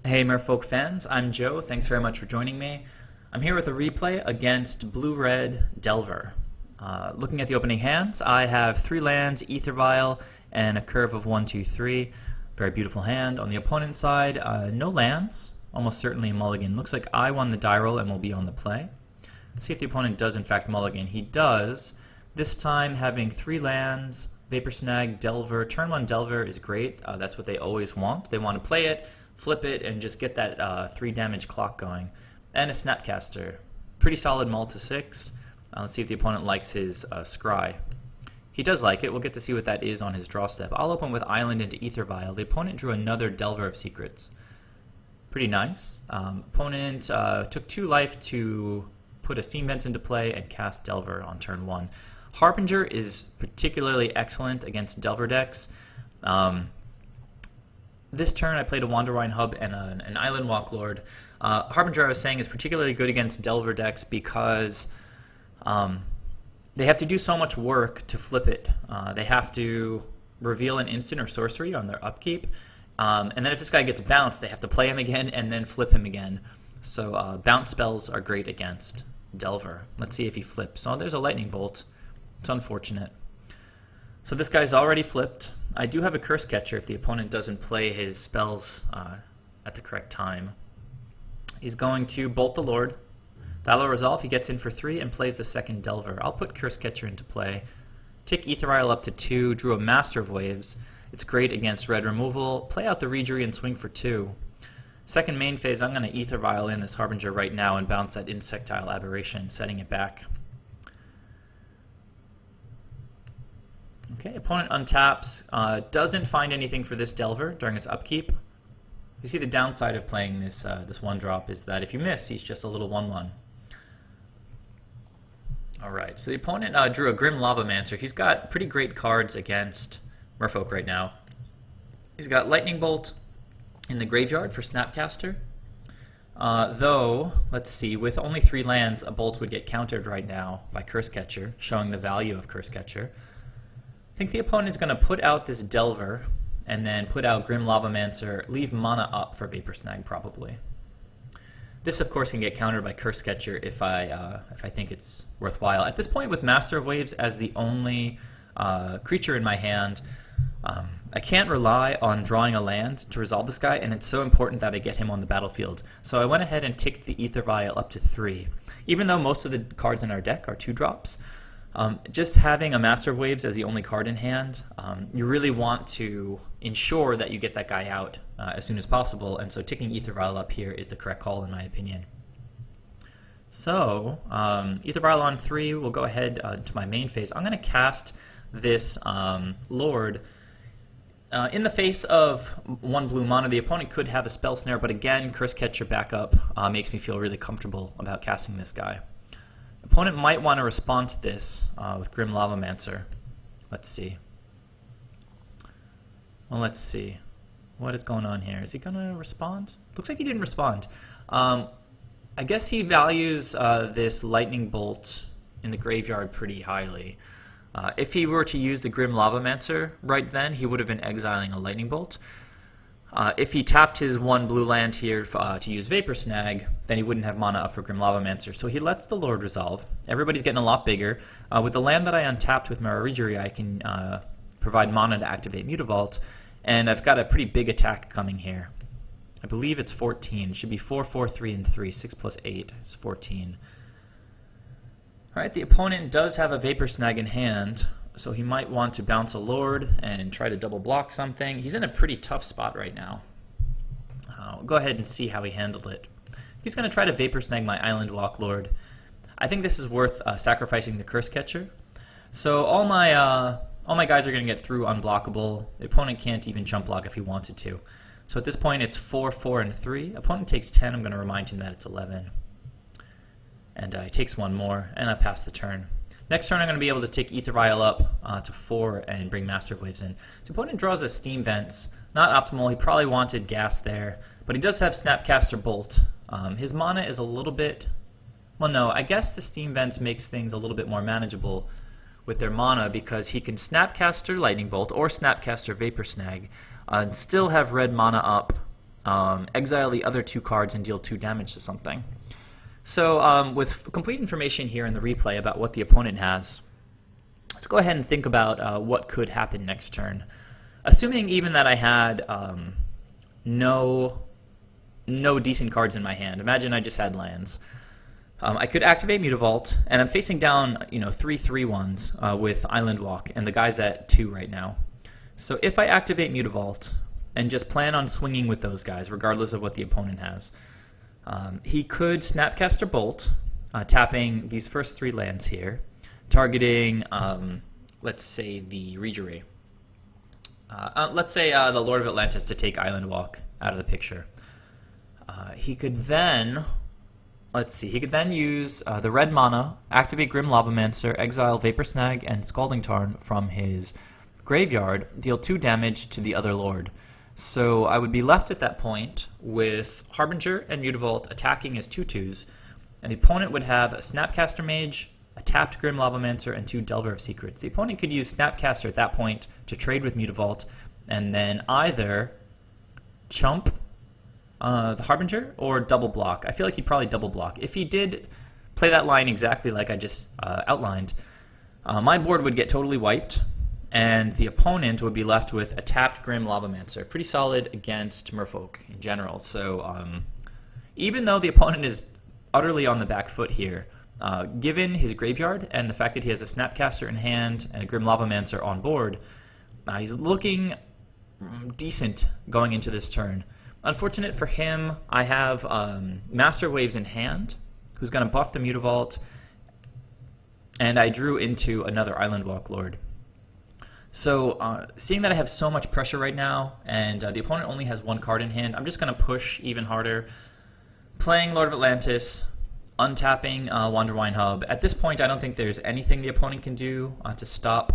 Hey Merfolk fans, I'm Joe. Thanks very much for joining me. I'm here with a replay against Blue-Red Delver. Looking at the opening hands, I have 3 lands, AEther Vial, and a curve of 1, 2, 3. Very beautiful hand. On the opponent's side, no lands, almost certainly a mulligan. Looks like I won the die roll and will be on the play. Let's see if the opponent does in fact mulligan. He does, this time having 3 lands, Vapor Snag, Delver. Turn 1 Delver is great. That's what they always want. They want to play it, flip it, and just get that 3 damage clock going. And a Snapcaster. Pretty solid mull to 6. Let's see if the opponent likes his Scry. He does like it. We'll get to see what that is on his draw step. I'll open with Island into AEther Vial. The opponent drew another Delver of Secrets. Pretty nice. Opponent took 2 life to put a Steam Vents into play and cast Delver on turn 1. Harbinger is particularly excellent against Delver decks. This turn I played a Wanderwine Hub and an Island Walk Lord. Harbinger, I was saying, is particularly good against Delver decks because they have to do so much work to flip it. They have to reveal an instant or sorcery on their upkeep, and then if this guy gets bounced, they have to play him again and then flip him again. So bounce spells are great against Delver. Let's see if he flips. Oh, there's a Lightning Bolt. It's unfortunate. So this guy's already flipped. I do have a Cursecatcher if the opponent doesn't play his spells at the correct time. He's going to Bolt the Lord. That'll resolve. He gets in for 3 and plays the second Delver. I'll put Cursecatcher into play. Take AEther Vial up to 2. Drew a Master of Waves. It's great against red removal. Play out the Reejerey and swing for 2. Second main phase, I'm going to AEther Vial in this Harbinger right now and bounce that Insectile Aberration, setting it back. Okay, opponent untaps, doesn't find anything for this Delver during his upkeep. You see the downside of playing this this 1-drop is that if you miss, he's just a little 1/1. Alright, so the opponent drew a Grim Lavamancer. He's got pretty great cards against Merfolk right now. He's got Lightning Bolt in the graveyard for Snapcaster. Though, let's see, with only 3 lands, a Bolt would get countered right now by Cursecatcher, showing the value of Cursecatcher. I think the opponent's going to put out this Delver and then put out Grim Lavamancer, leave mana up for Vapor Snag probably. This of course can get countered by Cursecatcher if I think it's worthwhile. At this point, with Master of Waves as the only creature in my hand, I can't rely on drawing a land to resolve this guy, and it's so important that I get him on the battlefield. So I went ahead and ticked the AEther Vial up to 3. Even though most of the cards in our deck are 2-drops, just having a Master of Waves as the only card in hand, you really want to ensure that you get that guy out as soon as possible, and so ticking AEther Vial up here is the correct call in my opinion. So, AEther Vial on 3, we'll go ahead to my main phase. I'm going to cast this Lord. In the face of 1 blue mana, the opponent could have a Spell Snare, but again, Cursecatcher backup makes me feel really comfortable about casting this guy. Opponent might want to respond to this with Grim Lavamancer. Let's see. Well, let's see. What is going on here? Is he going to respond? Looks like he didn't respond. I guess he values this Lightning Bolt in the graveyard pretty highly. If he were to use the Grim Lavamancer right then, he would have been exiling a Lightning Bolt. If he tapped his 1 blue land here to use Vapor Snag, then he wouldn't have mana up for Grim Lavamancer. So he lets the Lord resolve. Everybody's getting a lot bigger. With the land that I untapped with Merrow Reejerey, I can provide mana to activate Mutavault, and I've got a pretty big attack coming here. I believe it's 14. It should be 4, 4, 3, and 3. 6 plus 8 is 14. Alright, the opponent does have a Vapor Snag in hand, so he might want to bounce a Lord and try to double block something. He's in a pretty tough spot right now. We'll go ahead and see how he handled it. He's going to try to Vapor Snag my Island Walk Lord. I think this is worth sacrificing the Cursecatcher. So all my guys are going to get through unblockable. The opponent can't even jump block if he wanted to. So at this point it's 4, 4, and 3. Opponent takes 10. I'm going to remind him that it's 11. And he takes 1 more, and I pass the turn. Next turn I'm going to be able to take AEther Vial up to 4 and bring Master of Waves in. So opponent draws a Steam Vents. Not optimal. He probably wanted gas there, but he does have Snapcaster Bolt. His mana is a little bit... Well, no, I guess the Steam Vents makes things a little bit more manageable with their mana because he can Snapcaster Lightning Bolt or Snapcaster Vapor Snag and still have red mana up exile the other 2 cards and deal 2 damage to something. So with complete information here in the replay about what the opponent has, let's go ahead and think about what could happen next turn. Assuming even that I had no decent cards in my hand. Imagine I just had lands. I could activate Mutavault, and I'm facing down 3 3/1s with Island Walk, and the guy's at 2 right now. So if I activate Mutavault and just plan on swinging with those guys, regardless of what the opponent has, he could Snapcaster Bolt, tapping these first 3 lands here, targeting, let's say, the Reejerey. Let's say the Lord of Atlantis to take Island Walk out of the picture. He could then, use the red mana, activate Grim Lavamancer, exile Vapor Snag and Scalding Tarn from his graveyard, deal 2 damage to the other Lord. So I would be left at that point with Harbinger and Mutavault attacking as 2/2s, and the opponent would have a Snapcaster Mage, a tapped Grim Lavamancer, and 2 Delver of Secrets. The opponent could use Snapcaster at that point to trade with Mutavault, and then either chump the Harbinger or double block. I feel like he'd probably double block. If he did play that line exactly like I just outlined, my board would get totally wiped, and the opponent would be left with a tapped Grim Lavamancer. Pretty solid against Merfolk in general. So even though the opponent is utterly on the back foot here, given his graveyard and the fact that he has a Snapcaster in hand and a Grim Lavamancer on board, he's looking decent going into this turn. Unfortunate for him, I have Master Waves in hand, who's going to buff the Mutavault, and I drew into another Island Walk Lord. So seeing that I have so much pressure right now, and the opponent only has 1 card in hand, I'm just going to push even harder, playing Lord of Atlantis, untapping Wanderwine Hub. At this point, I don't think there's anything the opponent can do to stop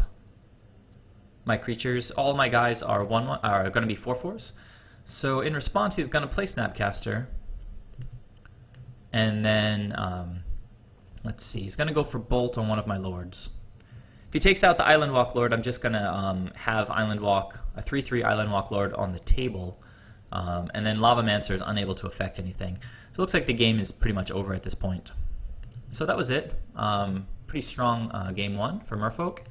my creatures. All of my guys are going to be 4/4s. So in response, he's going to play Snapcaster, and then let's see, he's going to go for Bolt on one of my Lords. If he takes out the Island Walk Lord, I'm just going to have Island Walk, a 3/3 Island Walk Lord on the table, and then Lavamancer is unable to affect anything. So it looks like the game is pretty much over at this point. So that was it. Pretty strong game 1 for Merfolk.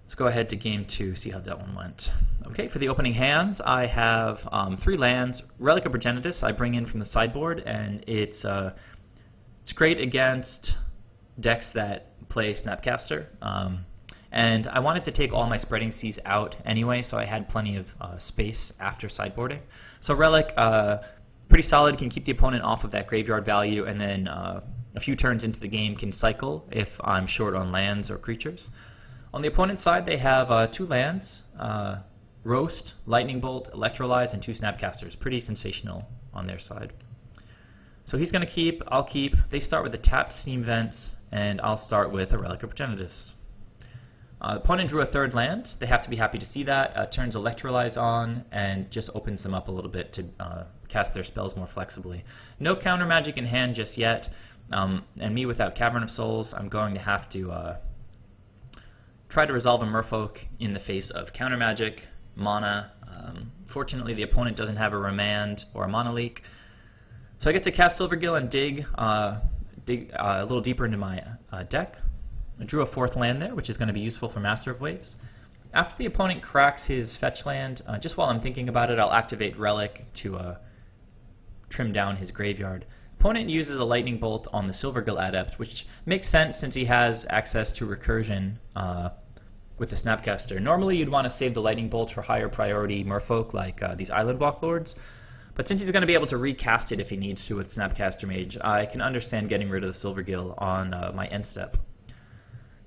Let's go ahead to game 2, see how that one went. Okay, for the opening hands, I have 3 lands. Relic of Progenitus I bring in from the sideboard, and it's great against decks that play Snapcaster. And I wanted to take all my Spreading Seas out anyway, so I had plenty of space after sideboarding. So Relic, pretty solid, can keep the opponent off of that graveyard value, and then a few turns into the game can cycle if I'm short on lands or creatures. On the opponent's side, they have 2 lands, Roast, Lightning Bolt, Electrolyze, and 2 Snapcasters. Pretty sensational on their side. So he's going to keep, I'll keep. They start with the tapped Steam Vents, and I'll start with a Relic of Progenitus. The opponent drew a 3rd land. They have to be happy to see that. Turns Electrolyze on and just opens them up a little bit to cast their spells more flexibly. No counter magic in hand just yet, and me without Cavern of Souls, I'm going to have to try to resolve a Merfolk in the face of counter magic, mana. Fortunately, the opponent doesn't have a Remand or a mana leak, so I get to cast Silvergill and dig a little deeper into my deck. I drew a 4th land there, which is going to be useful for Master of Waves. After the opponent cracks his fetch land, just while I'm thinking about it, I'll activate Relic to trim down his graveyard. Opponent uses a Lightning Bolt on the Silvergill Adept, which makes sense since he has access to Recursion with the Snapcaster. Normally you'd want to save the Lightning Bolt for higher priority Merfolk like these Island Walk Lords, but since he's going to be able to recast it if he needs to with Snapcaster Mage, I can understand getting rid of the Silvergill on my end step.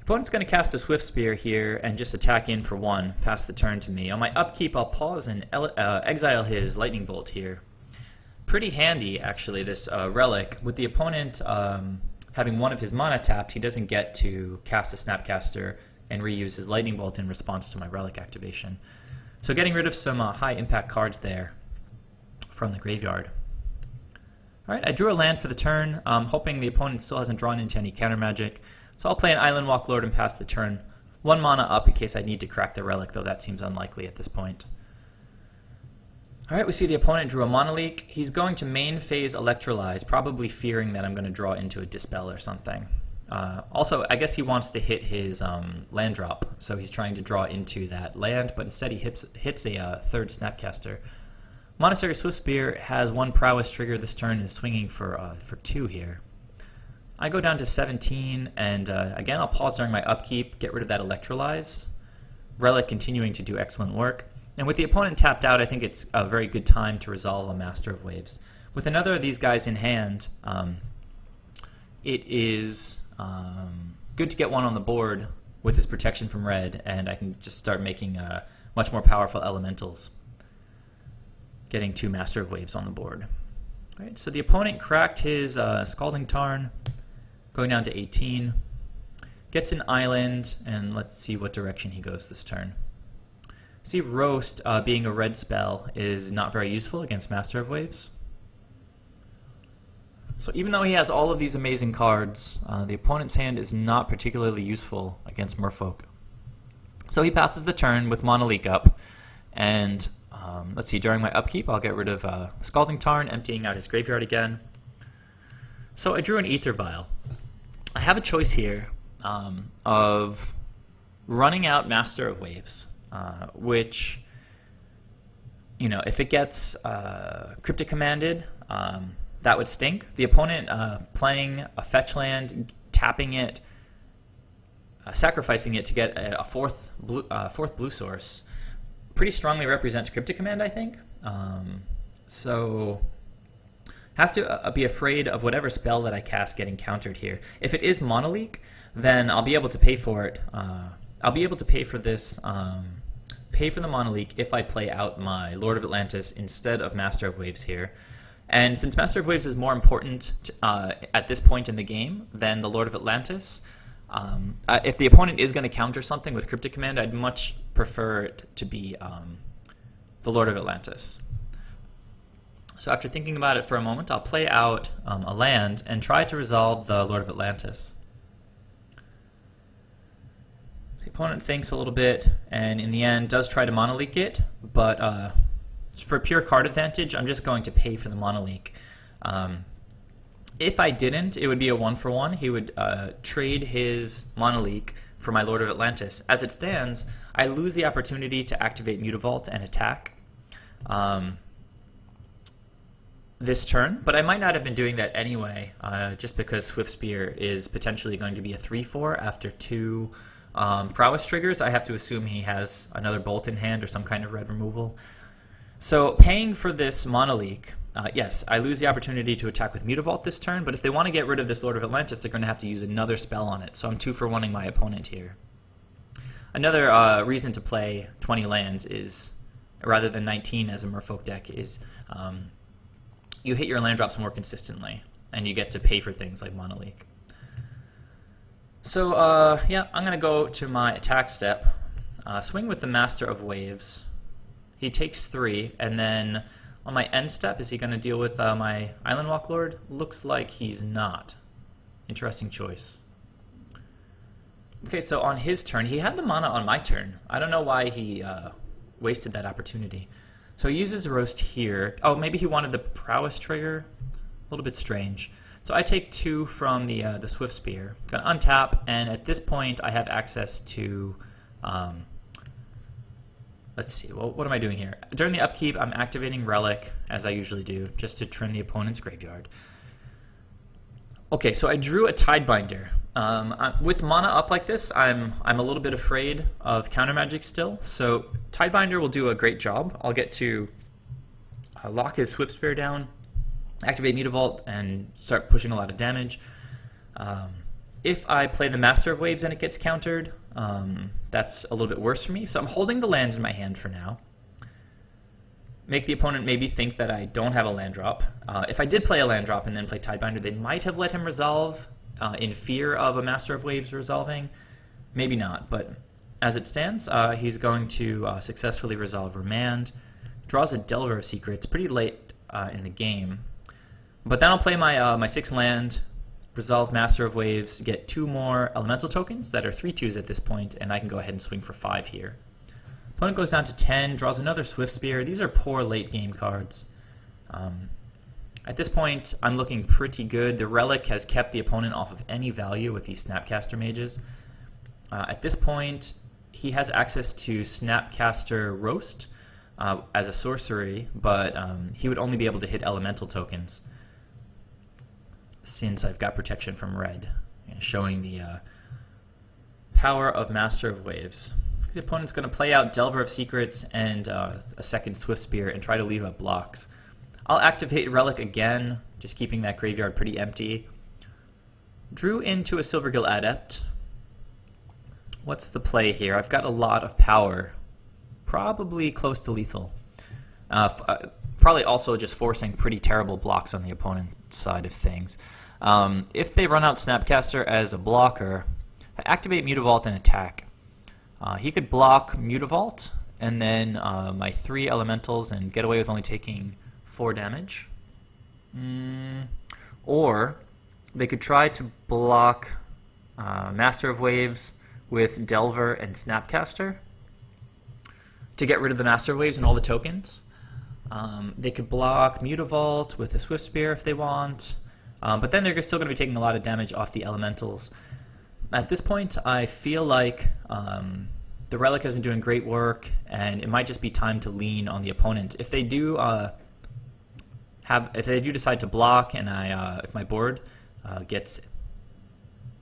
Opponent's going to cast a Swift Spear here and just attack in for 1, pass the turn to me. On my upkeep, I'll pause and exile his Lightning Bolt here. Pretty handy, actually, this Relic. With the opponent having 1 of his mana tapped, he doesn't get to cast a Snapcaster and reuse his Lightning Bolt in response to my Relic activation. So getting rid of some high-impact cards there from the graveyard. All right, I drew a land for the turn, hoping the opponent still hasn't drawn into any counter magic. So I'll play an Island Walk Lord and pass the turn. 1 mana up in case I need to crack the Relic, though that seems unlikely at this point. Alright, we see the opponent drew a Mana Leak. He's going to main phase Electrolyze, probably fearing that I'm going to draw into a Dispel or something. Also, I guess he wants to hit his land drop, so he's trying to draw into that land, but instead he hits a third Snapcaster. Monastery Swiftspear has 1 prowess trigger this turn and is swinging for 2 here. I go down to 17, and again, I'll pause during my upkeep, get rid of that Electrolyze. Relic continuing to do excellent work. And with the opponent tapped out, I think it's a very good time to resolve a Master of Waves. With another of these guys in hand, it is good to get one on the board with his protection from red, and I can just start making much more powerful elementals. Getting 2 Master of Waves on the board. All right, so the opponent cracked his Scalding Tarn, going down to 18. Gets an island, and let's see what direction he goes this turn. See, Roast, being a red spell, is not very useful against Master of Waves. So even though he has all of these amazing cards, the opponent's hand is not particularly useful against Merfolk. So he passes the turn with Mana Leak up, and let's see, during my upkeep, I'll get rid of Scalding Tarn, emptying out his graveyard again. So I drew an AEther Vial. I have a choice here of running out Master of Waves, which, you know, if it gets Cryptic Commanded, that would stink. The opponent playing a fetch land, tapping it, sacrificing it to get a fourth blue source, pretty strongly represents Cryptic Command, I think. So have to be afraid of whatever spell that I cast getting countered here. If it is Mana Leak, then I'll be able to pay for it. I'll be able to pay for this, pay for the Mana Leak if I play out my Lord of Atlantis instead of Master of Waves here. And since Master of Waves is more important at this point in the game than the Lord of Atlantis, if the opponent is going to counter something with Cryptic Command, I'd much prefer it to be the Lord of Atlantis. So after thinking about it for a moment, I'll play out a land and try to resolve the Lord of Atlantis. The opponent thinks a little bit, and in the end does try to Mana Leak it, but for pure card advantage, I'm just going to pay for the Mana Leak. If I didn't, it would be a 1-for-1. He would trade his Mana Leak for my Lord of Atlantis. As it stands, I lose the opportunity to activate Mutavault and attack this turn, but I might not have been doing that anyway, just because Swiftspear is potentially going to be a 3-4 after 2 prowess triggers. I have to assume he has another bolt in hand or some kind of red removal. So paying for this Mana Leak, yes, I lose the opportunity to attack with Mutavault this turn, but if they want to get rid of this Lord of Atlantis, they're going to have to use another spell on it, so I'm 2-for-1ing my opponent here. Another reason to play 20 lands is, rather than 19 as a Merfolk deck, is you hit your land drops more consistently, and you get to pay for things like Mana Leak. So, yeah, I'm going to go to my attack step, swing with the Master of Waves. He takes 3, and then on my end step, is he going to deal with my Island Walk Lord? Looks like he's not. Interesting choice. Okay, so on his turn, he had the mana on my turn. I don't know why he wasted that opportunity. So he uses Roast here. Oh, maybe he wanted the Prowess trigger? A little bit strange. So I take 2 from the Swiftspear. Gonna untap, and at this point, I have access to... let's see, well, what am I doing here? During the upkeep, I'm activating Relic, as I usually do, just to trim the opponent's graveyard. Okay, so I drew a Tidebinder. With mana up like this, I'm a little bit afraid of counter magic still, so Tidebinder will do a great job. I'll get to lock his Swiftspear down, activate Mutavault, and start pushing a lot of damage. If I play the Master of Waves and it gets countered, that's a little bit worse for me. So I'm holding the land in my hand for now. Make the opponent maybe think that I don't have a land drop. If I did play a land drop and then play Tidebinder, they might have let him resolve in fear of a Master of Waves resolving. Maybe not, but as it stands, he's going to successfully resolve Remand. Draws a Delver of Secrets pretty late in the game. But then I'll play my, my 6 land, resolve Master of Waves, get 2 more elemental tokens that are 3/2s at this point, and I can go ahead and swing for 5 here. Opponent goes down to 10, draws another Swift Spear. These are poor late game cards. At this point, I'm looking pretty good. The Relic has kept the opponent off of any value with these Snapcaster Mages. At this point, he has access to Snapcaster Roast as a sorcery, but he would only be able to hit elemental tokens since I've got protection from red, showing the power of Master of Waves. The opponent's going to play out Delver of Secrets and a second Swift Spear and try to leave up blocks. I'll activate Relic again, just keeping that graveyard pretty empty. Drew into a Silvergill Adept. What's the play here? I've got a lot of power, probably close to lethal. Probably also just forcing pretty terrible blocks on the opponent's side of things. If they run out Snapcaster as a blocker, I activate Mutavault and attack. He could block Mutavault and then my 3 elementals and get away with only taking 4 damage. Or they could try to block Master of Waves with Delver and Snapcaster to get rid of the Master of Waves and all the tokens. They could block Mutavault with a Swift Spear if they want, but then they're still going to be taking a lot of damage off the elementals. At this point, I feel like the Relic has been doing great work, and it might just be time to lean on the opponent. If they do decide to block, and if my board gets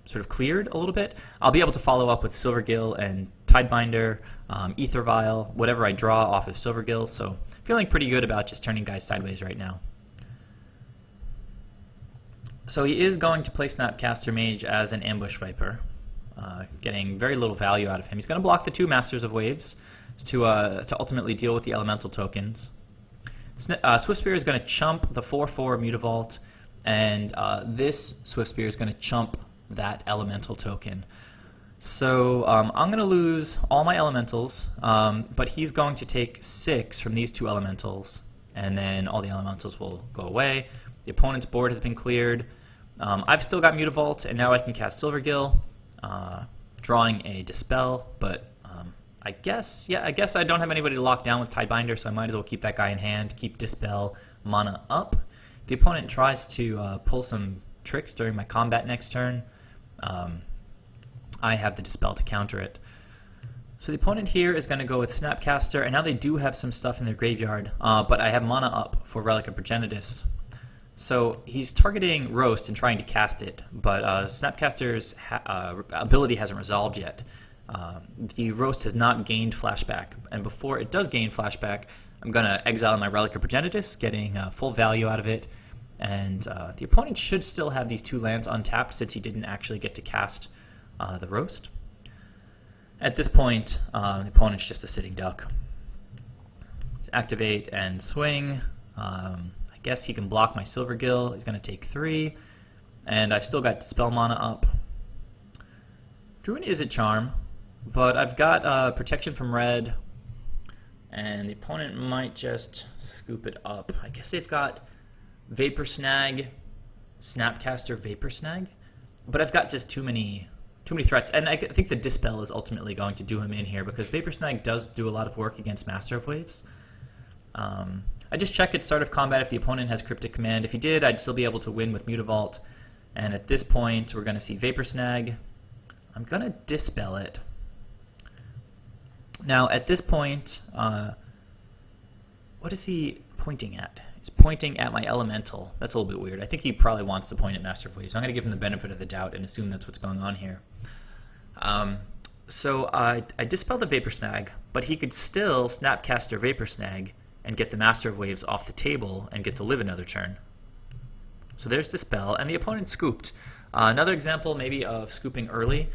sort of cleared a little bit, I'll be able to follow up with Silvergill and Tidebinder, AEther Vial, whatever I draw off of Silvergill. So feeling pretty good about just turning guys sideways right now. So he is going to play Snapcaster Mage as an Ambush Viper, getting very little value out of him. He's going to block the 2 Masters of Waves to ultimately deal with the elemental tokens. Swift Spear is going to chump the 4/4 Mutavault, and this Swift Spear is going to chump that elemental token. So I'm going to lose all my elementals, but he's going to take 6 from these 2 elementals, and then all the elementals will go away. The opponent's board has been cleared. I've still got Mutavault, and now I can cast Silvergill, drawing a Dispel, but I guess I don't have anybody to lock down with Tidebinder, so I might as well keep that guy in hand, keep Dispel mana up. If the opponent tries to pull some tricks during my combat next turn, I have the Dispel to counter it. So the opponent here is going to go with Snapcaster, and now they do have some stuff in their graveyard, but I have mana up for Relic of Progenitus. So he's targeting Roast and trying to cast it, but Snapcaster's ability hasn't resolved yet. The Roast has not gained Flashback, and before it does gain Flashback, I'm going to exile my Relic of Progenitus, getting full value out of it, and the opponent should still have these 2 lands untapped since he didn't actually get to cast the Roast. At this point, the opponent's just a sitting duck. Activate and swing. I guess he can block my Silvergill. He's going to take 3, and I've still got Dispel mana up. Drew an Izzet Charm, but I've got protection from red, and the opponent might just scoop it up. I guess they've got Vapor Snag, Snapcaster Vapor Snag, but I've got just too many threats, and I think the Dispel is ultimately going to do him in here because Vapor Snag does do a lot of work against Master of Waves. I just check at start of combat if the opponent has Cryptic Command. If he did, I'd still be able to win with Mutavault, and at this point, we're going to see Vapor Snag. I'm going to Dispel it. Now, at this point, what is he pointing at? He's pointing at my Elemental. That's a little bit weird. I think he probably wants to point at Master of Waves. So I'm going to give him the benefit of the doubt and assume that's what's going on here. So I Dispel the Vapor Snag, but he could still Snapcaster Vapor Snag and get the Master of Waves off the table and get to live another turn. So there's Dispel, and the opponent scooped. Another example maybe of scooping early.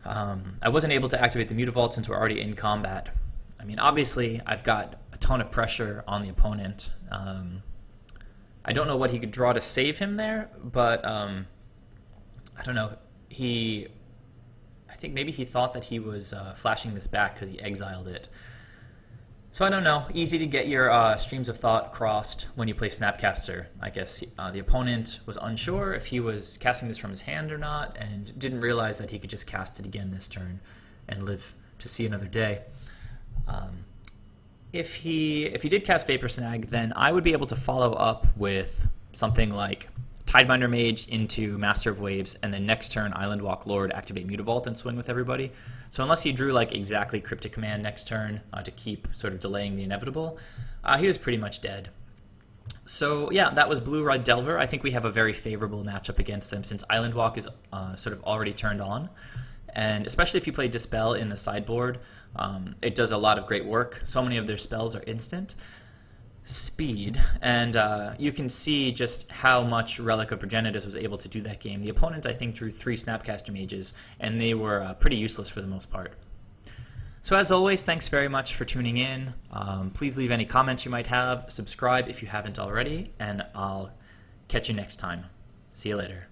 I wasn't able to activate the Mutavault since we're already in combat. I mean, obviously, I've got a ton of pressure on the opponent. I don't know what he could draw to save him there, but I don't know. I think maybe he thought that he was flashing this back because he exiled it. So I don't know. Easy to get your streams of thought crossed when you play Snapcaster. I guess the opponent was unsure if he was casting this from his hand or not, and didn't realize that he could just cast it again this turn and live to see another day. If he did cast Vapor Snag, then I would be able to follow up with something like Tidebinder Mage into Master of Waves, and then next turn Island Walk Lord, activate Mutavault, and swing with everybody. So unless he drew like exactly Cryptic Command next turn to keep sort of delaying the inevitable, he was pretty much dead. So yeah, that was Blue Red Delver. I think we have a very favorable matchup against them since Island Walk is sort of already turned on. And especially if you play Dispel in the sideboard, it does a lot of great work. So many of their spells are instant. Speed, and you can see just how much Relic of Progenitus was able to do that game. The opponent, I think, drew 3 Snapcaster Mages, and they were pretty useless for the most part. So as always, thanks very much for tuning in. Please leave any comments you might have, subscribe if you haven't already, and I'll catch you next time. See you later.